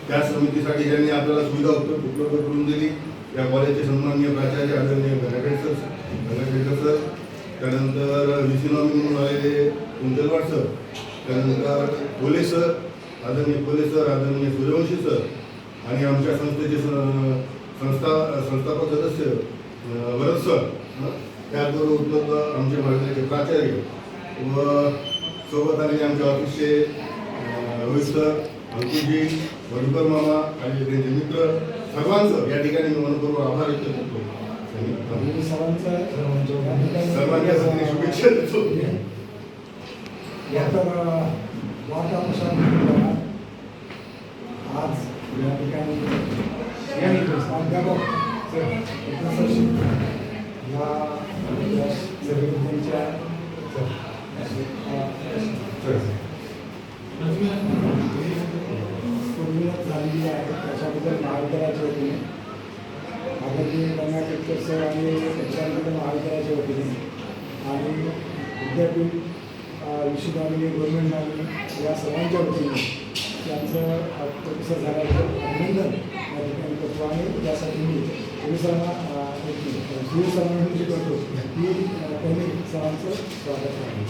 त्या समितीसाठी ज्यांनी आपल्याला सुविधा उपलब्ध करून दिली या कॉलेजचे सन्माननीय प्राचार्य आदरणीय गणेशकर सर, त्यानंतर VC नॉमिनी म्हणून आलेले कुंजलवाड सर, त्यानंतर कोले सर, आदरणीय कोले सर, आदरणीय सूर्यवंशी सर आणि आमच्या संस्थेचे संस्थापक सदस्य वरद सर, त्याचबरोबर उपलब्ध आमचे महाविद्यालयाचे प्राचार्य व सोबत आलेले आमच्या ऑफिसचे रोहित सर, अंकुशजी, मधुकर मामा आणि त्यांचे मित्र सर्वांचं या ठिकाणी मी मनपूर्वक आभार व्यक्त करतो. सर्वांच्या शुभेच्छा देतो. आज या ठिकाणी प्राध्यापक झालेली आहे त्याच्याबद्दल महाविद्यालयाच्या वतीने आदरणीय गंगाखेडकर सर आणि त्याच्याबद्दल महाविद्यालयाच्या वतीने आणि विद्यापीठ VC नॉमिनी गव्हर्नमेंट नॉमिनी या सर्वांच्या वतीने त्यांचं प्रोफेसर झाल्याचं अभिनंदन या ठिकाणी करतो आणि त्यासाठी मी पोलिसांना विनंती करतो की त्यांनी सरांचं स्वागत करतो.